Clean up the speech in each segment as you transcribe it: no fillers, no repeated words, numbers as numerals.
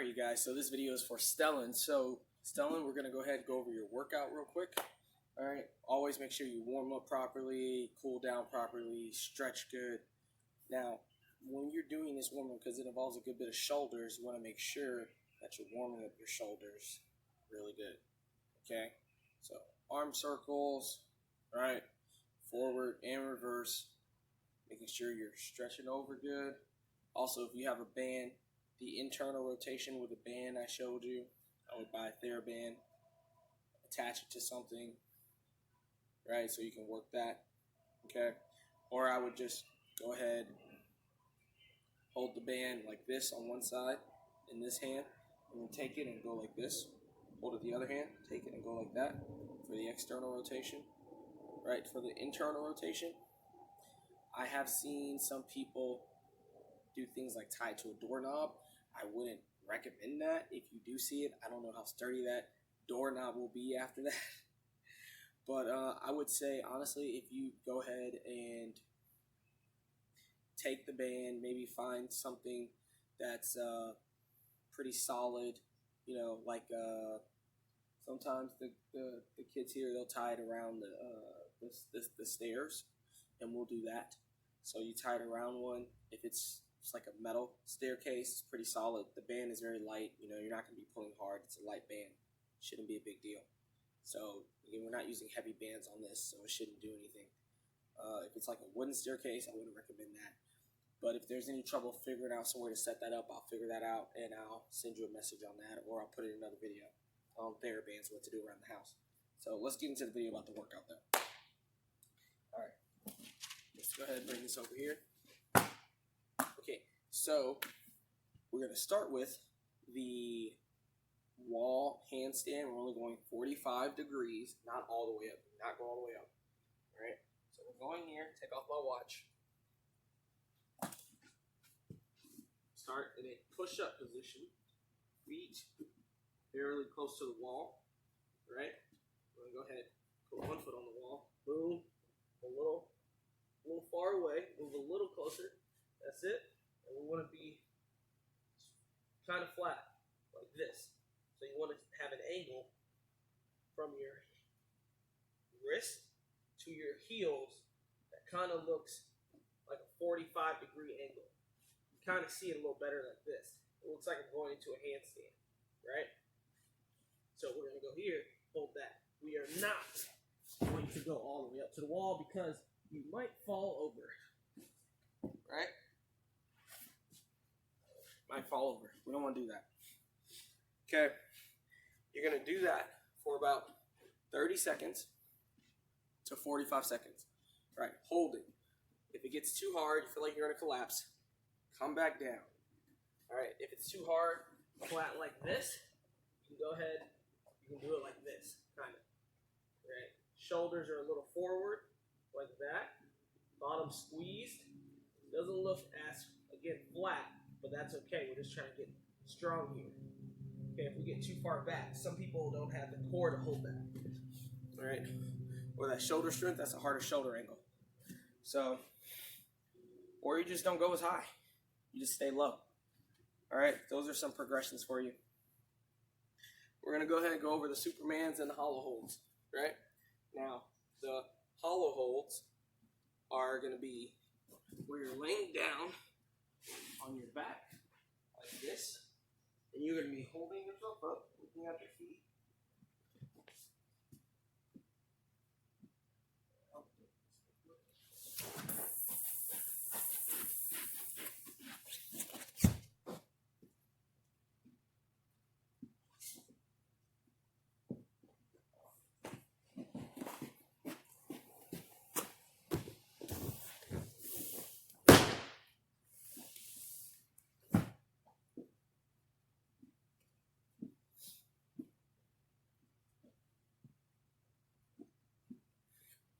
Alright you guys, so this video is for stelian. So stelian, we're going to go ahead and go over your workout real quick. Alright, always make sure you warm up properly, cool down properly, stretch good. Now, when you're doing this warm up, because it involves a good bit of shoulders, you want to make sure that you're warming up your shoulders really good. Okay, so arm circles, right, forward and reverse, making sure you're stretching over good. Also, if you have a band, the internal rotation with a band I showed you, I would buy a TheraBand, attach it to something, right, so you can work that, okay? Or I would just go ahead, hold the band like this on one side in this hand, and then take it and go like this. Hold it the other hand, take it and go like that for the external rotation, right? For the internal rotation, I have seen some people do things like tie it to a doorknob. I wouldn't recommend that. If you do see it, I don't know how sturdy that doorknob will be after that. But I would say, honestly, if you go ahead and take the band, maybe find something that's pretty solid, you know, like sometimes the kids here, they'll tie it around the stairs, and we'll do that. So you tie it around one. If it's like a metal staircase, it's pretty solid. The band is very light. You know, you're not going to be pulling hard. It's a light band. Shouldn't be a big deal. So again, we're not using heavy bands on this, so it shouldn't do anything. If it's like a wooden staircase, I wouldn't recommend that. But if there's any trouble figuring out somewhere to set that up, I'll figure that out, and I'll send you a message on that, or I'll put it in another video on TheraBands, what to do around the house. So let's get into the video about the workout though. All right, let's go ahead and bring this over here. Okay, so we're going to start with the wall handstand. We're only going 45 degrees, not all the way up. Do not go all the way up. All right, so we're going here. Take off my watch. Start in a push-up position. Feet fairly close to the wall. All right, we're going to go ahead, put one foot on the wall. Boom, a little far away. Move a little closer. That's it. And we want to be kind of flat, like this. So you want to have an angle from your wrist to your heels that kind of looks like a 45-degree angle. You kind of see it a little better like this. It looks like I'm going into a handstand, right? So we're going to go here, hold that. We are not going to go all the way up to the wall because you might fall over, right? Might fall over. We don't want to do that. Okay. You're going to do that for about 30 seconds to 45 seconds. Right. Hold it. If it gets too hard, you feel like you're going to collapse, come back down. All right. If it's too hard, flat like this, you can go ahead. You can do it like this, kind of. Right. Shoulders are a little forward, like that. Bottom squeezed. Doesn't look as, again, flat, but that's okay. We're just trying to get strong here. Okay, if we get too far back, some people don't have the core to hold that. All right, or that shoulder strength, that's a harder shoulder angle. So, or you just don't go as high. You just stay low. All right, those are some progressions for you. We're going to go ahead and go over the Supermans and the hollow holds, right? Now, the hollow holds are going to be where you're laying down on your back like this, and you're going to be holding yourself up, looking at your feet.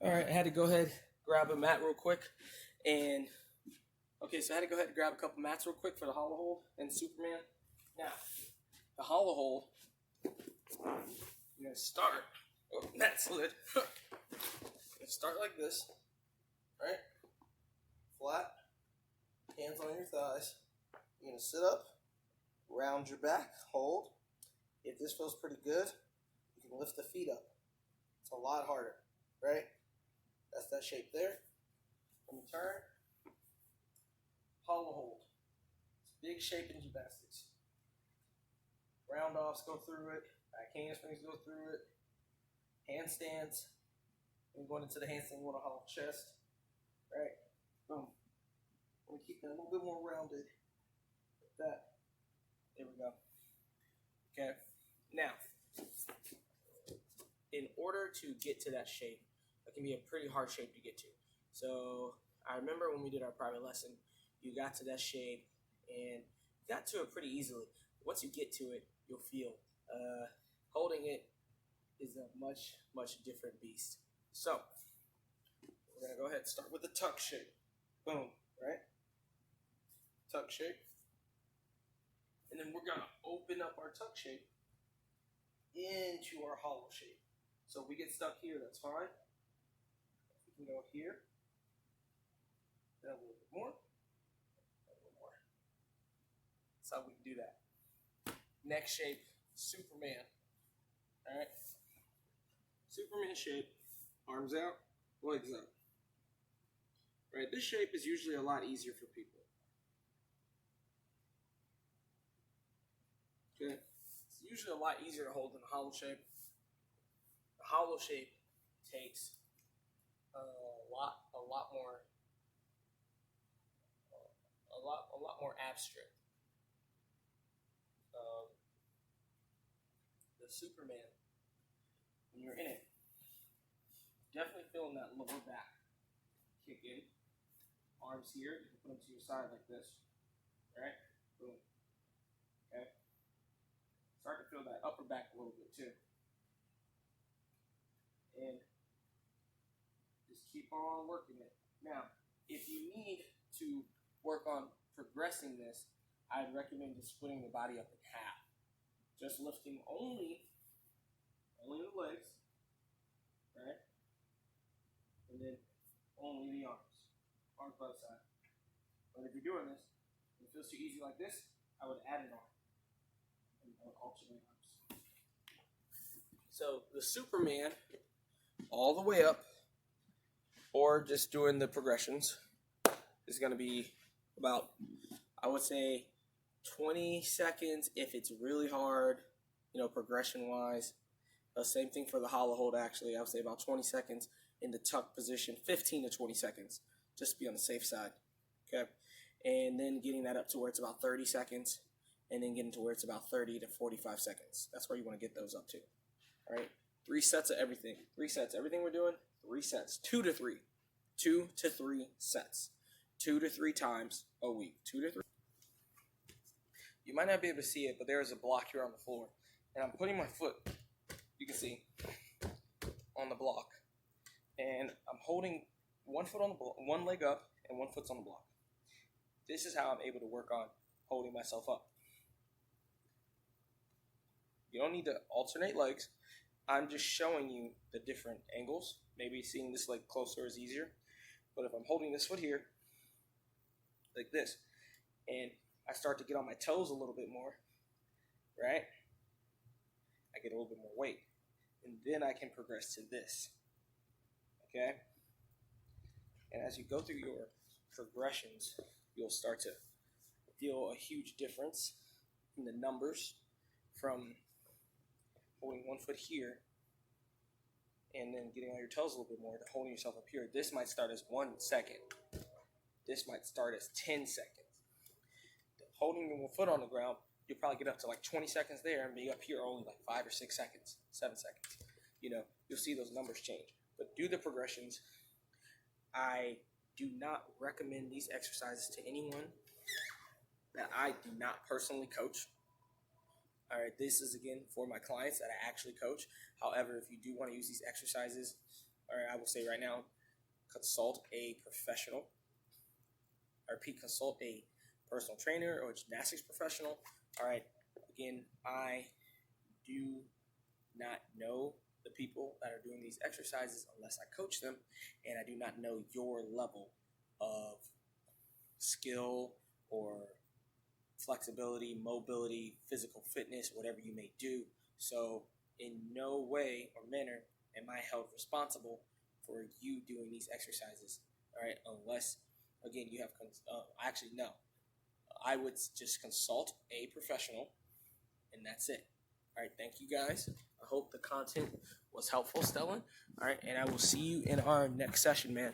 All right, I had to go ahead, grab a mat real quick, and okay, so I had to go ahead and grab a couple mats real quick for the hollow hold and Superman. Now, the hollow hold, you're gonna start. Oh, mat slid. You're gonna start like this, right? Flat, hands on your thighs. You're gonna sit up, round your back, hold. If this feels pretty good, you can lift the feet up. It's a lot harder, right? That's that shape there. When you turn, hollow hold. It's a big shape in gymnastics. Round offs go through it, back handsprings go through it, handstands. And going into the handstand, you want to hollow chest, right? Boom. I'm going to keep that a little bit more rounded, like that. There we go. Okay. Now, in order to get to that shape, that can be a pretty hard shape to get to. So I remember when we did our private lesson, you got to that shape and got to it pretty easily. Once you get to it, you'll feel holding it is a much, much different beast. So we're going to go ahead and start with the tuck shape. Boom, right? Tuck shape. And then we're going to open up our tuck shape into our hollow shape. So if we get stuck here, that's fine. We can go here. Then a little bit more. A little more. That's how we can do that. Next shape, Superman. All right. Superman shape. Arms out, legs up. Right. This shape is usually a lot easier for people. Okay. It's usually a lot easier to hold than a hollow shape. The hollow shape takes a lot more ab strength. The Superman, when you're in it, definitely feeling that lower back kick in. Arms here, you can put them to your side like this. Right? Boom. Okay. Start to feel that upper back a little bit too. And just keep on working it. Now, if you need to work on progressing this, I'd recommend just splitting the body up in half. Just lifting only the legs, right? And then only the arms by the side. But if you're doing this, and it feels too easy like this, I would add an arm and alternate arms. So the Superman, all the way up, or just doing the progressions, is going to be about, I would say, 20 seconds if it's really hard, progression wise. The same thing for the hollow hold, actually. I would say about 20 seconds in the tuck position, 15 to 20 seconds, just to be on the safe side. Okay. And then getting that up to where it's about 30 seconds, and then getting to where it's about 30 to 45 seconds. That's where you want to get those up to. All right. 3 sets of everything. 3 sets. Everything we're doing, 3 sets. 2 to 3. 2 to 3 sets. 2 to 3 times a week. 2 to 3. You might not be able to see it, but there is a block here on the floor. And I'm putting my foot, you can see, on the block. And I'm holding one foot on the block, one leg up, and one foot's on the block. This is how I'm able to work on holding myself up. You don't need to alternate legs. I'm just showing you the different angles. Maybe seeing this leg closer is easier. But if I'm holding this foot here, like this, and I start to get on my toes a little bit more, right? I get a little bit more weight. And then I can progress to this. Okay? And as you go through your progressions, you'll start to feel a huge difference in the numbers from holding one foot here and then getting on your toes a little bit more to holding yourself up here. This might start as 1 second. This might start as 10 seconds. Holding your foot on the ground, you'll probably get up to like 20 seconds there and be up here only like 5 or 6 seconds, 7 seconds. You'll see those numbers change. But do the progressions. I do not recommend these exercises to anyone that I do not personally coach. All right, this is again for my clients that I actually coach. However, if you do want to use these exercises, all right, I will say right now, consult a professional. I repeat, consult a personal trainer or a gymnastics professional. All right, again, I do not know the people that are doing these exercises unless I coach them, and I do not know your level of skill or flexibility, mobility, physical fitness, whatever you may do. So in no way or manner am I held responsible for you doing these exercises. All right, unless again you have actually no, I would just consult a professional, and that's it. All right, thank you guys. I hope the content was helpful, Stellan. All right, and I will see you in our next session, man.